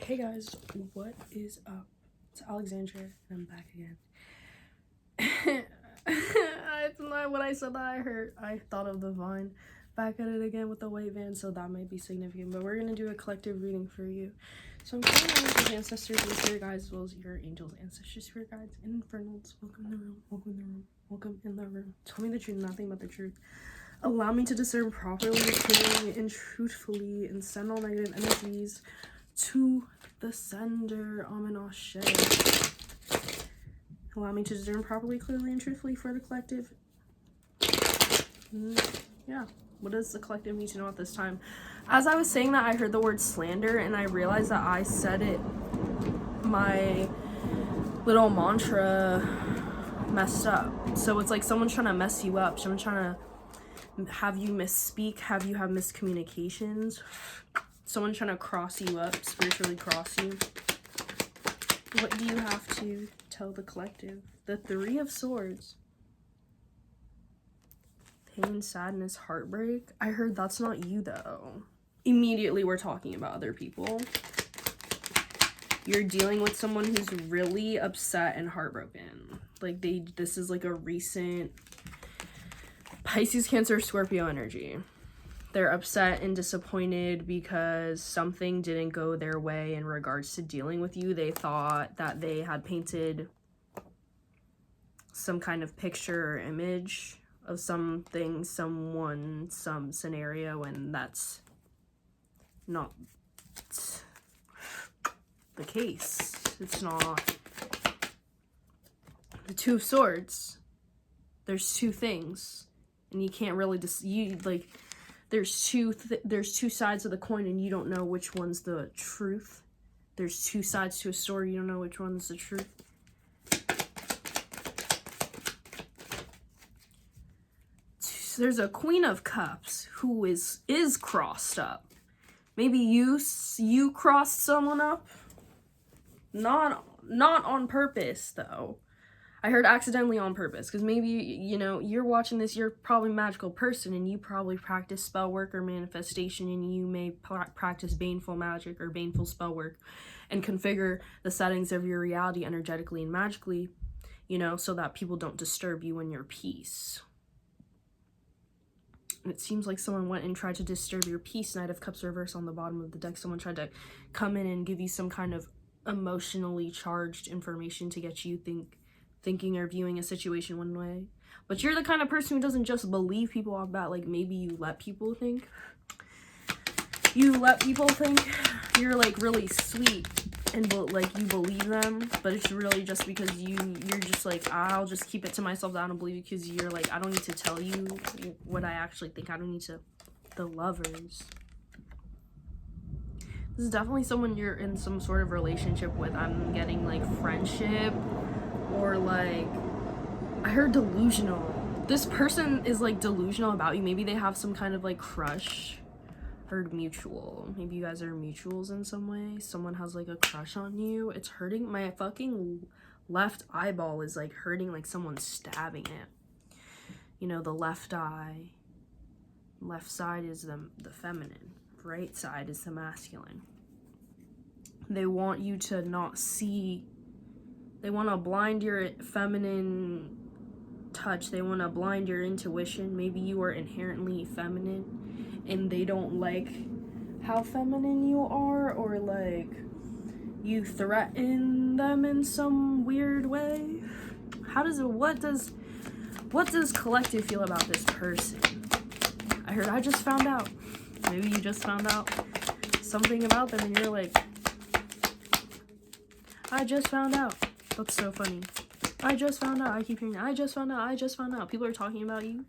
Hey guys, what is up? It's Alexandra and I'm back again. It's not what I said that I thought of the Vine. Back at it again with the white van, so that might be significant. But we're gonna do a collective reading for you. So I'm calling on your ancestors and spirit guides, as well as your angels, ancestors, spirit guides, and infernals. Welcome in the room, welcome in the room, welcome in the room. Tell me the truth, nothing but the truth. Allow me to discern properly, clearly, and truthfully, and send all negative energies to the sender. Amen. Ashe. Allow me to discern properly, clearly, and truthfully for the collective. Yeah. What does the collective need to know at this time? As I was saying that, I heard the word slander, and I realized that I said it. My little mantra messed up. So it's like someone's trying to mess you up. Someone's trying to have you misspeak, have you have miscommunications. Someone trying to cross you up, spiritually cross you. What do you have to tell the collective? The Three of Swords. Pain, sadness, heartbreak. I heard that's not you though. Immediately we're talking about other people. You're dealing with someone who's really upset and heartbroken. Like this is like a recent Pisces, Cancer, Scorpio energy. They're upset and disappointed because something didn't go their way in regards to dealing with you. They thought that they had painted some kind of picture or image of something, someone, some scenario, and that's not the case. It's not. The Two of Swords. There's two things, and you can't really there's two sides of the coin, and you don't know which one's the truth. There's two sides to a story, you don't know which one's the truth. There's a Queen of Cups who is crossed up. Maybe you crossed someone up. Not on purpose though. I heard accidentally on purpose, because maybe, you know, you're watching this, you're probably a magical person, and you probably practice spell work or manifestation, and you may practice baneful magic or baneful spell work and configure the settings of your reality energetically and magically, you know, so that people don't disturb you in your peace. And it seems like someone went and tried to disturb your peace. Knight of Cups reverse on the bottom of the deck. Someone tried to come in and give you some kind of emotionally charged information to get you thinking or viewing a situation one way. But you're the kind of person who doesn't just believe people off bat. Like, maybe you let people think. You let people think you're like really sweet and like you believe them, but it's really just because you're just like, I'll just keep it to myself that I don't believe you, because you're like, I don't need to tell you what I actually think. I don't need to. The Lovers. This is definitely someone you're in some sort of relationship with. I'm getting like friendship, or like, I heard delusional. This person is like delusional about you. Maybe they have some kind of like crush. Heard mutual. Maybe you guys are mutuals in some way. Someone has like a crush on you. It's hurting. My fucking left eyeball is like hurting, like someone's stabbing it. You know, the left eye. Left side is the feminine. Right side is the masculine. They want you to not see. They want to blind your feminine touch. They want to blind your intuition. Maybe you are inherently feminine and they don't like how feminine you are, or like you threaten them in some weird way. What does collective feel about this person? I heard I just found out. Maybe you just found out something about them and you're like, I just found out. That's so funny. I just found out. I keep hearing, I just found out. People are talking about you.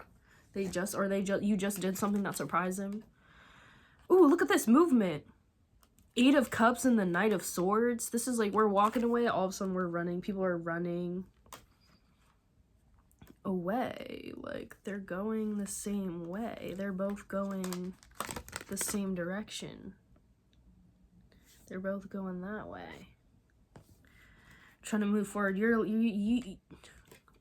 You just did something that surprised them. Ooh, look at this movement. Eight of Cups and the Knight of Swords. This is like, we're walking away, all of a sudden we're running. People are running away. Like, they're going the same way. They're both going the same direction. They're both going that way. Trying to move forward.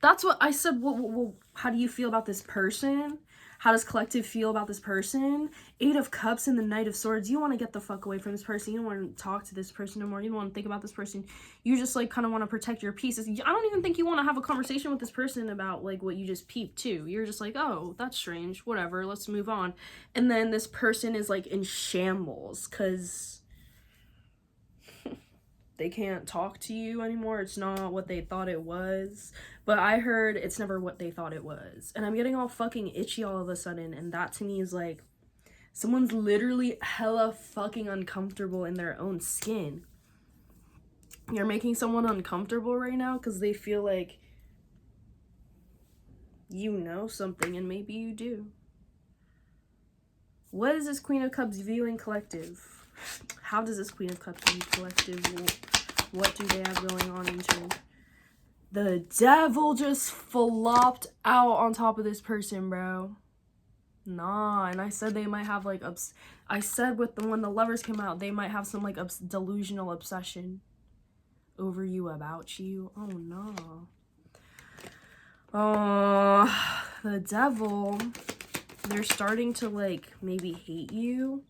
That's what I said. Well, how do you feel about this person? How does collective feel about this person? 8 of Cups and the Knight of Swords. You want to get the fuck away from this person. You don't want to talk to this person no more. You don't want to think about this person. You just like kind of want to protect your peace. I don't even think you want to have a conversation with this person about like what you just peeped too. You're just like, oh, that's strange. Whatever, let's move on. And then this person is like in shambles because they can't talk to you anymore. It's not what they thought it was. But I heard it's never what they thought it was. And I'm getting all fucking itchy all of a sudden. And that to me is like, someone's literally hella fucking uncomfortable in their own skin. You're making someone uncomfortable right now because they feel like you know something, and maybe you do. What is this Queen of Cups viewing collective? How does this Queen of Cups view collective? What do they have going on into? The Devil just flopped out on top of this person, bro. Nah, and I said they might have like I said with when the Lovers came out, they might have some like delusional obsession over you, about you. Oh no. Oh, the Devil. They're starting to like maybe hate you.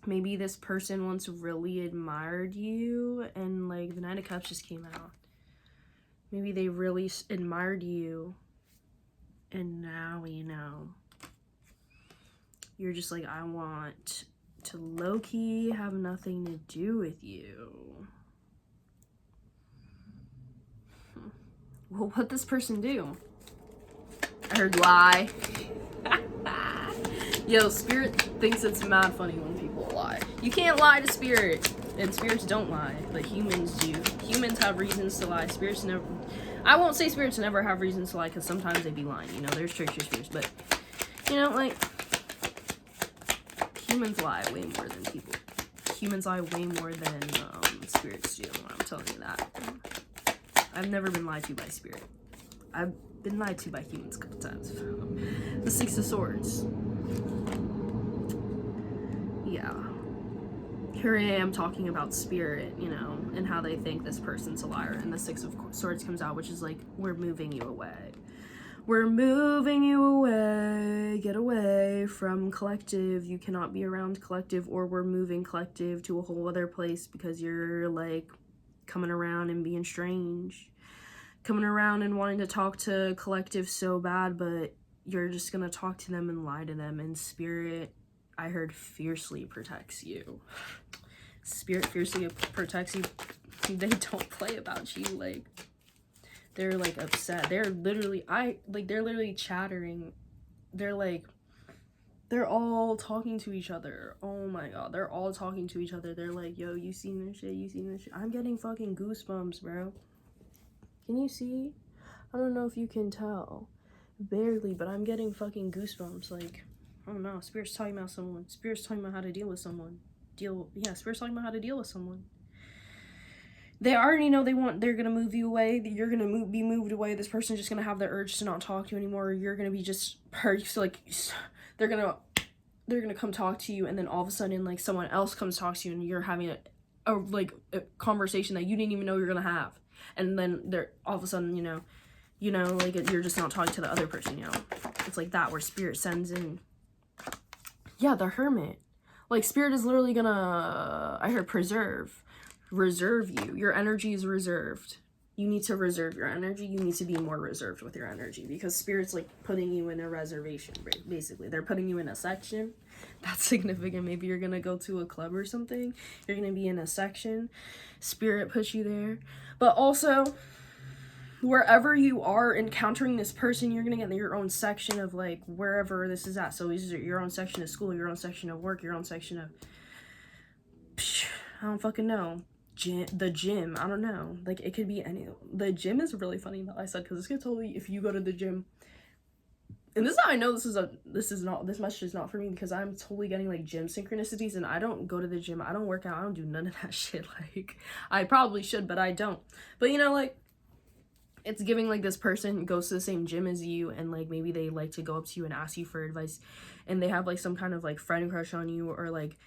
Maybe this person once really admired you, and like the Knight of Cups just came out. Maybe they really admired you, and now, you know, you're just like, I want to low-key have nothing to do with you. Well, what'd this person do? I heard lie. Yo, Spirit thinks it's mad funny when people lie. You can't lie to Spirit, and spirits don't lie, but humans do. Humans have reasons to lie. Spirits never. I won't say spirits never have reasons to lie, because sometimes they be lying. You know, there's trickster spirits, but you know, like, humans lie way more than people. Humans lie way more than spirits do. I'm telling you that. I've never been lied to by Spirit. I've been lied to by humans a couple times. The Six of Swords. Yeah. Here I am talking about Spirit, you know, and how they think this person's a liar. And the Six of Swords comes out, which is like, we're moving you away. We're moving you away. Get away from collective. You cannot be around collective, or we're moving collective to a whole other place because you're like coming around and being strange. Coming around and wanting to talk to collective so bad, but you're just gonna talk to them and lie to them. And Spirit, I heard, fiercely protects you. Spirit fiercely protects you. They don't play about you. Like, they're like upset. They're literally, they're literally chattering. They're like, they're all talking to each other. Oh my god, they're all talking to each other. They're like, yo, you seen this shit? You seen this shit? I'm getting fucking goosebumps, bro. Can you see? I don't know if you can tell. Barely, but I'm getting fucking goosebumps. Like, I don't know. Spirit's talking about someone. Spirit's talking about how to deal with someone. Spirit's talking about how to deal with someone. They already know they're gonna move you away. You're gonna be moved away. This person's just gonna have the urge to not talk to you anymore. You're gonna be just hurt. So like, they're gonna come talk to you, and then all of a sudden, like, someone else comes talk to you, and you're having a conversation that you didn't even know you're gonna have. And then they're all of a sudden, you know, like, you're just not talking to the other person, you know. It's like that, where Spirit sends in. Yeah, the Hermit. Like, Spirit is literally gonna, I heard, reserve you. Your energy is reserved. You need to reserve your energy. You need to be more reserved with your energy, because Spirit's like putting you in a reservation, basically. They're putting you in a section. That's significant. Maybe you're gonna go to a club or something. You're gonna be in a section. Spirit puts you there. But also, wherever you are encountering this person, you're gonna get your own section of, like, wherever this is at. So is your own section of school, your own section of work, your own section of, I don't fucking know. The gym, I don't know. Like, it could be any. The gym is really funny that I said, because this could totally, if you go to the gym, and this is how I know this message is not for me, because I'm totally getting like gym synchronicities, and I don't go to the gym, I don't work out, I don't do none of that shit. Like, I probably should, but I don't. But you know, like, it's giving like this person goes to the same gym as you, and like maybe they like to go up to you and ask you for advice, and they have like some kind of like friend crush on you, or like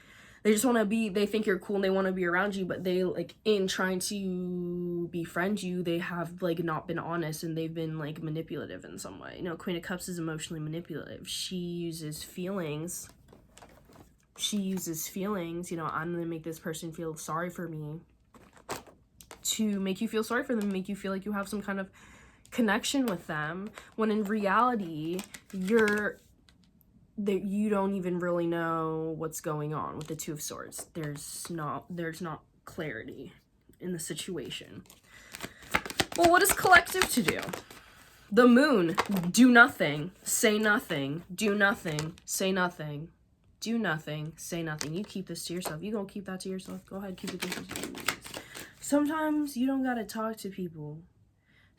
They just want to be, they think you're cool and they want to be around you, but they, like, in trying to befriend you, they have, like, not been honest, and they've been, like, manipulative in some way. You know, Queen of Cups is emotionally manipulative. She uses feelings. You know, I'm gonna make this person feel sorry for me, to make you feel sorry for them, make you feel like you have some kind of connection with them, when in reality, you don't even really know what's going on with the Two of Swords. There's not clarity in the situation. Well, what is collective to do? The Moon, do nothing, say nothing, do nothing, say nothing, do nothing, say nothing. You keep this to yourself. You gonna keep that to yourself? Go ahead, keep it to yourself. Sometimes you don't gotta talk to people.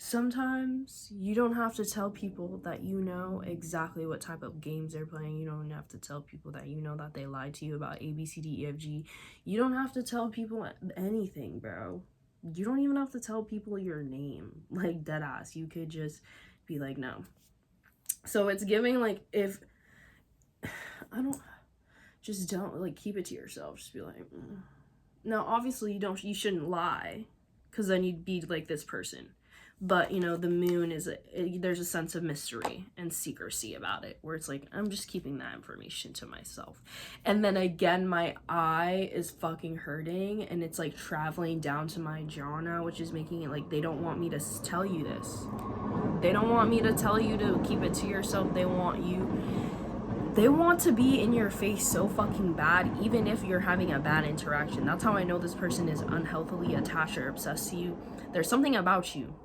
Sometimes you don't have to tell people that you know exactly what type of games they're playing. You don't have to tell people that you know that they lied to you about A, B, C, D, E, F, G. You don't have to tell people anything, bro. You don't even have to tell people your name. Like, dead ass. You could just be like, no. So it's giving, like, if... Just don't, like, keep it to yourself. Just be like... Now, obviously, you shouldn't lie. Because then you'd be like this person. But, you know, the Moon is, there's a sense of mystery and secrecy about it, where it's like, I'm just keeping that information to myself. And then again, my eye is fucking hurting, and it's like traveling down to my jaw now, which is making it like they don't want me to tell you this. They don't want me to tell you to keep it to yourself. They want to be in your face so fucking bad, even if you're having a bad interaction. That's how I know this person is unhealthily attached or obsessed to you. There's something about you.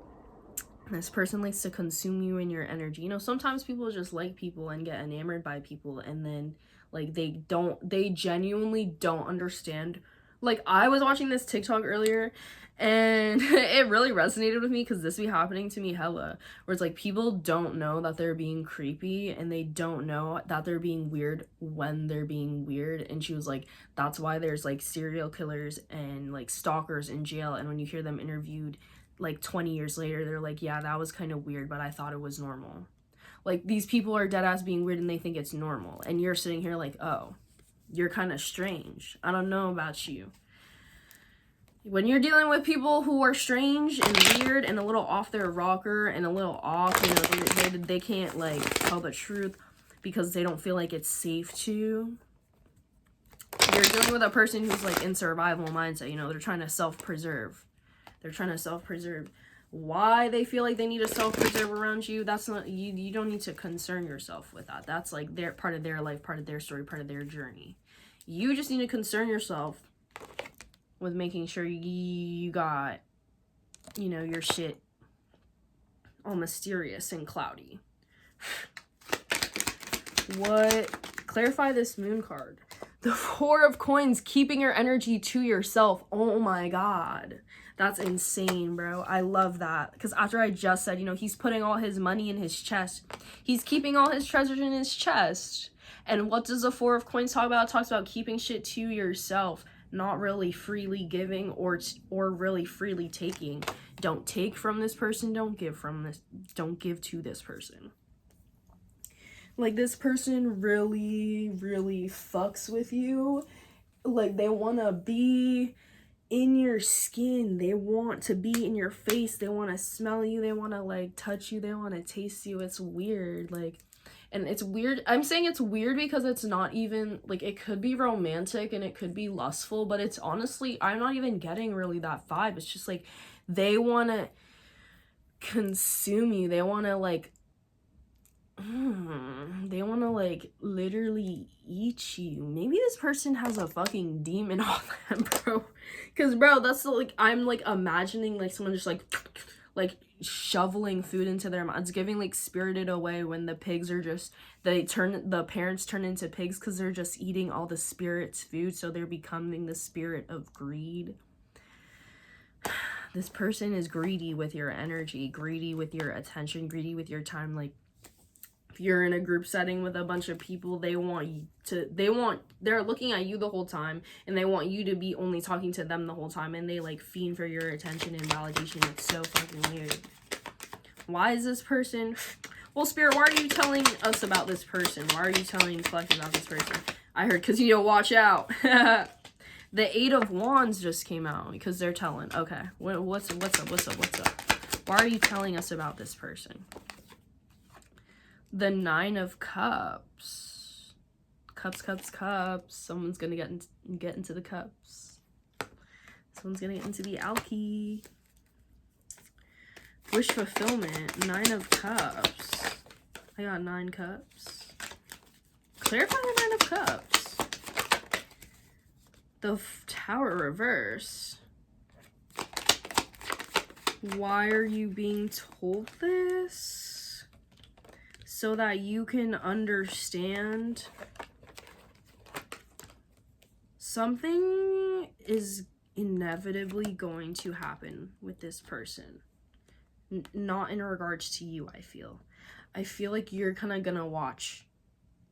This person likes to consume you and your energy. You know, sometimes people just like people and get enamored by people, and then, like, they genuinely don't understand. Like, I was watching this TikTok earlier, and it really resonated with me, because this be happening to me hella, where it's like, people don't know that they're being creepy, and they don't know that they're being weird when they're being weird. And she was like, that's why there's, like, serial killers and, like, stalkers in jail, and when you hear them interviewed, like, 20 years later, they're like, yeah, that was kind of weird, but I thought it was normal. Like, these people are dead ass being weird, and they think it's normal, and you're sitting here like, oh, you're kind of strange. I don't know about you. When you're dealing with people who are strange and weird and a little off their rocker and a little off, you know, they can't, like, tell the truth because they don't feel like it's safe to. You're dealing with a person who's, like, in survival mindset, you know, they're trying to self-preserve. Why they feel like they need to self-preserve around you, that's not, you don't need to concern yourself with that. That's, like, their part of their life, part of their story, part of their journey. You just need to concern yourself with making sure you got, you know, your shit all mysterious and cloudy. What? Clarify this Moon card. The Four of Coins, keeping your energy to yourself. Oh my god. That's insane, bro. I love that. Because after I just said, you know, he's putting all his money in his chest. He's keeping all his treasures in his chest. And what does the Four of Coins talk about? It talks about keeping shit to yourself. Not really freely giving or really freely taking. Don't take from this person. Don't give to this person. Like, this person really, really fucks with you. Like, they want to be in your skin. They want to be in your face. They want to smell you. They want to, like, touch you. They want to taste you. It's weird. Like, and it's weird. I'm saying it's weird because it's not even, like, it could be romantic and it could be lustful, but it's honestly, I'm not even getting really that vibe. It's just, like, they want to consume you. They want to, like, like, literally eat you. Maybe this person has a fucking demon on them, bro. Because, bro, that's, like, I'm, like, imagining, like, someone just, like shoveling food into their mouth. It's giving, like, Spirited Away, when the pigs are just, the parents turn into pigs because they're just eating all the spirit's food, so they're becoming the spirit of greed. This person is greedy with your energy, greedy with your attention, greedy with your time. Like, if you're in a group setting with a bunch of people, they're looking at you the whole time, and they want you to be only talking to them the whole time, and they, like, fiend for your attention and validation. It's so fucking weird. Why is this person... Well, Spirit, why are you telling us about this person? Why are you telling Collective about this person? I heard, because you know, watch out. The Eight of Wands just came out because they're telling. Okay, what's up? Why are you telling us about this person? The Nine of Cups. Cups. Someone's gonna get into the cups. Someone's gonna get into the alky. Wish fulfillment. 9 of Cups. I got 9 cups. Clarify the 9 of Cups. The Tower reverse. Why are you being told this? So that you can understand something is inevitably going to happen with this person. Not in regards to you, I feel like you're kind of gonna watch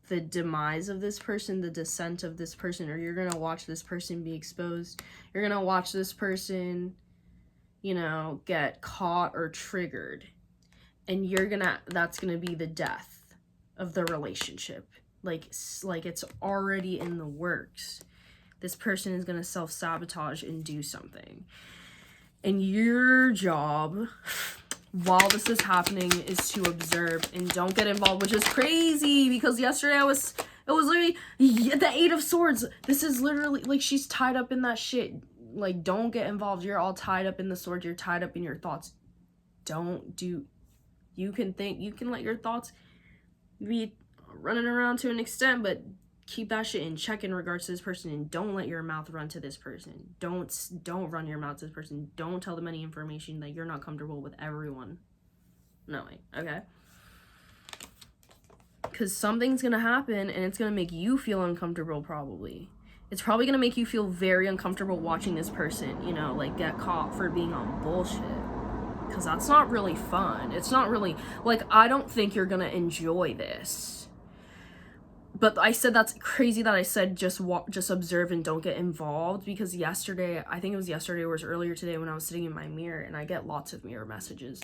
the demise of this person, the descent of this person, or you're gonna watch this person be exposed. You're gonna watch this person, you know, get caught or triggered, and that's gonna be the death of the relationship. Like it's already in the works. This person is gonna self-sabotage and do something, and your job while this is happening is to observe and don't get involved, which is crazy because yesterday it was literally the Eight of Swords. This is literally like she's tied up in that shit. Like, don't get involved. You're all tied up in the sword. You're tied up in your thoughts. You can let your thoughts be running around to an extent, but keep that shit in check in regards to this person, and don't let your mouth run to this person. Don't run your mouth to this person. Don't tell them any information that you're not comfortable with everyone knowing, okay? Because something's gonna happen and it's gonna make you feel uncomfortable. Probably it's probably gonna make you feel very uncomfortable watching this person, you know, like get caught for being on bullshit, because that's not really fun. It's not really, like, I don't think you're gonna enjoy this. But I said that's crazy that I said just observe and don't get involved, because yesterday, I think it was yesterday or it was earlier today, when I was sitting in my mirror, and I get lots of mirror messages.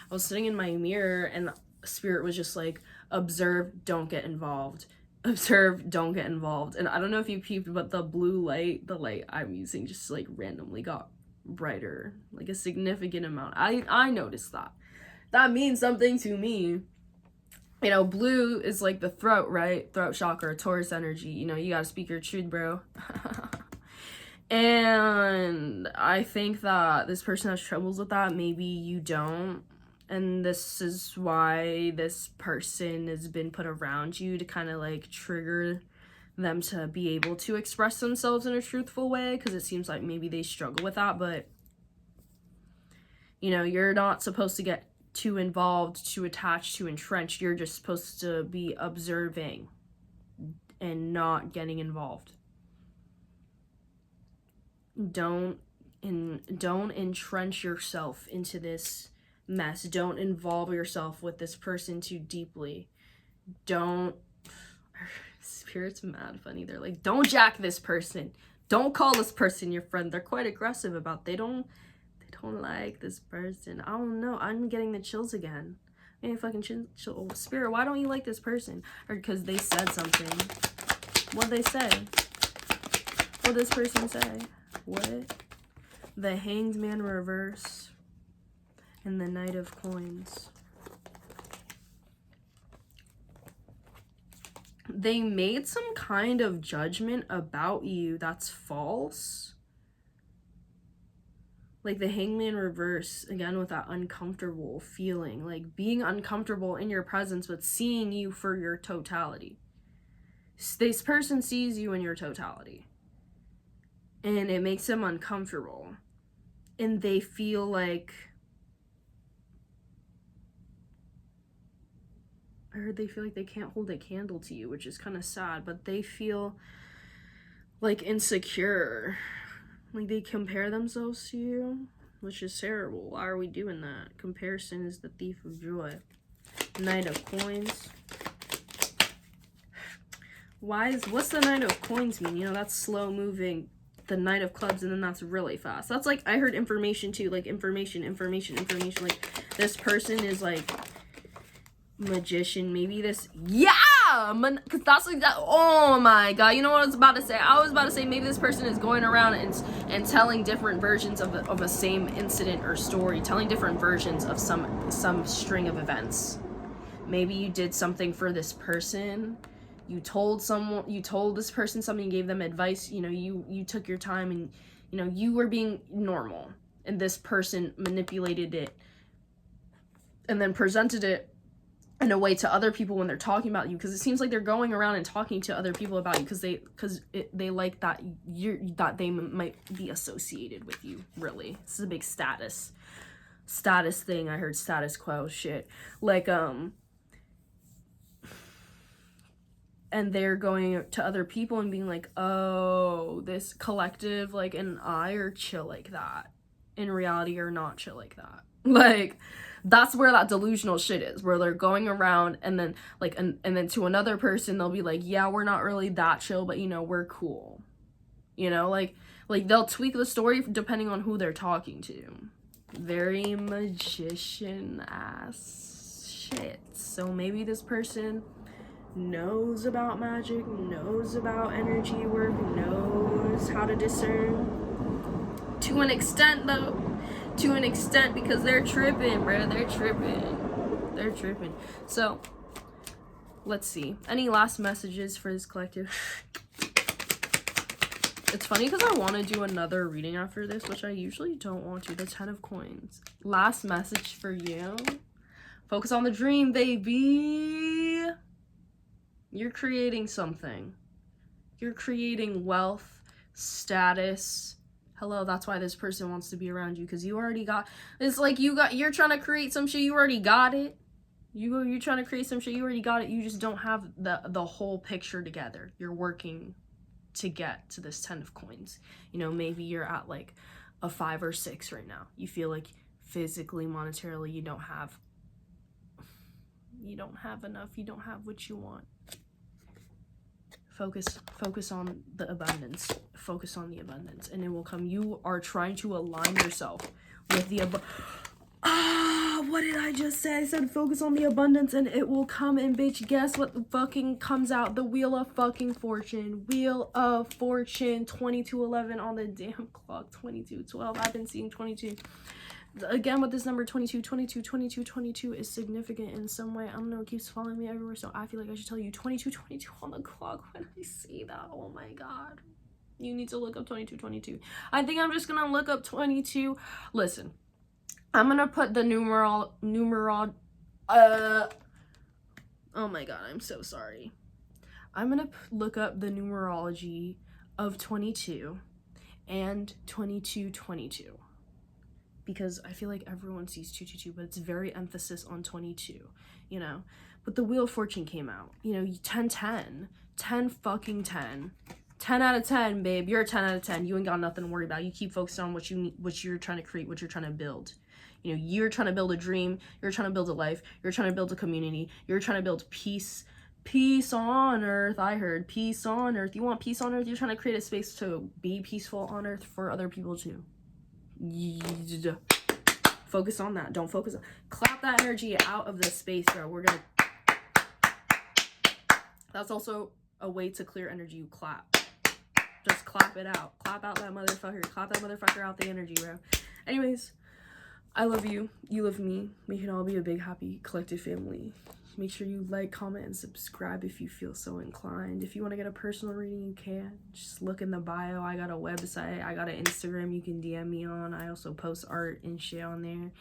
I was sitting in my mirror and Spirit was just like, observe, don't get involved. Observe, don't get involved. And I don't know if you peeped, but the light I'm using just like randomly got brighter, like a significant amount. I noticed that. That means something to me. You know, blue is like the throat, right? Throat chakra, Taurus energy. You know, you gotta speak your truth, bro. And I think that this person has troubles with that. Maybe you don't. And this is why this person has been put around you to kind of like trigger them to be able to express themselves in a truthful way. Because it seems like maybe they struggle with that. But, you know, you're not supposed to get too involved, too attached, too entrenched. You're just supposed to be observing and not getting involved. Don't entrench yourself into this mess. Don't involve yourself with this person too deeply. Spirit's mad funny. They're like, don't jack this person. Don't call this person your friend. They're quite aggressive about they don't like this person. I don't know. I'm getting the chills again. Hey, fucking chill. Spirit, why don't you like this person? Or because they said something. What'd they say? What'd this person say? What? The Hanged Man reverse. And the Knight of Coins. They made some kind of judgment about you that's false. Like the Hangman reverse, again, with that uncomfortable feeling. Like being uncomfortable in your presence, but seeing you for your totality. This person sees you in your totality. And it makes them uncomfortable. And they feel like... I heard they feel like they can't hold a candle to you, which is kind of sad. But they feel like insecure. Like they compare themselves to you, which is terrible. Why are we doing that? Comparison is the thief of joy. Knight of Coins. What's the Knight of Coins mean? You know, that's slow moving. The Knight of Clubs, and then that's really fast. That's like, I heard information too, like information. Like this person is like magician. Maybe this, yeah, yeah, because that's like that. Oh my god, you know what I was about to say? I was about to say maybe this person is going around and telling different versions of a same incident or story, telling different versions of some string of events. Maybe you did something for this person. You told this person something, you gave them advice, you know, you took your time and, you know, you were being normal, and this person manipulated it and then presented it in a way to other people when they're talking about you, because it seems like they're going around and talking to other people about you because they like that they might be associated with you. Really, this is a big status thing. I heard status quo shit, like and they're going to other people and being like, oh, this collective, like, and I are chill like that. In reality, are not chill like that. Like, that's where that delusional shit is, where they're going around and then, like, and then to another person, they'll be like, yeah, we're not really that chill, but, you know, we're cool. You know, like they'll tweak the story depending on who they're talking to. Very magician-ass shit. So maybe this person knows about magic, knows about energy work, knows how to discern. To an extent, though. To an extent, because they're tripping, bro. They're tripping. So, let's see. Any last messages for this collective? It's funny because I want to do another reading after this, which I usually don't want to. The 10 of Coins. Last message for you. Focus on the dream, baby. You're creating something. You're creating wealth, status. Hello, that's why this person wants to be around you, because you already got, it's like you're trying to create some shit, you already got it. You're trying to create some shit, you already got it. You just don't have the whole picture together. You're working to get to this 10 of Coins. You know, maybe you're at like a 5 or 6 right now. You feel like physically, monetarily, you don't have enough, you don't have what you want. Focus on the abundance. Focus on the abundance, and it will come. You are trying to align yourself with the what did I just say? I said focus on the abundance, and it will come. And bitch, guess what fucking comes out? The Wheel of fucking Fortune. Wheel of Fortune. 2211 on the damn clock. 2212. I've been seeing 22. Again, with this number 22 is significant in some way. I don't know, it keeps following me everywhere, so I feel like I should tell you 22 on the clock when I see that. Oh my god, you need to look up 22. I think I'm just gonna look up 22. Listen, I'm gonna put the numeral oh my god, I'm so sorry. I'm gonna look up the numerology of 22 and 22. Because I feel like everyone sees 222, but it's very emphasis on 22, you know. But the Wheel of Fortune came out, you know, 10 fucking 10 out of 10, babe. You're a 10 out of 10. You ain't got nothing to worry about. You keep focused on what you're trying to create, what you're trying to build. You know, you're trying to build a dream. You're trying to build a life. You're trying to build a community. You're trying to build peace on earth. I heard peace on earth. You want peace on earth? You're trying to create a space to be peaceful on earth for other people too. Focus on that. Don't focus on, clap that energy out of the space, bro. We're gonna, that's also a way to clear energy. You clap, just clap it out. Clap out that motherfucker. Clap that motherfucker out the energy, bro. Anyways, I love you, you love me. We can all be a big happy collective family. Make sure you like, comment, and subscribe if you feel so inclined. If you want to get a personal reading, you can. Just look in the bio. I got a website. I got an Instagram you can DM me on. I also post art and shit on there.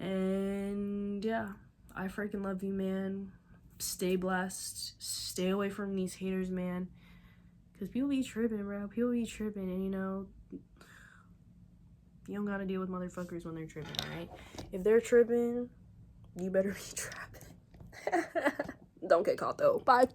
And yeah, I freaking love you, man. Stay blessed. Stay away from these haters, man. Because people be tripping, bro. People be tripping. And, you know, you don't got to deal with motherfuckers when they're tripping, alright? If they're tripping, you better be trapping. Don't get caught though. Bye.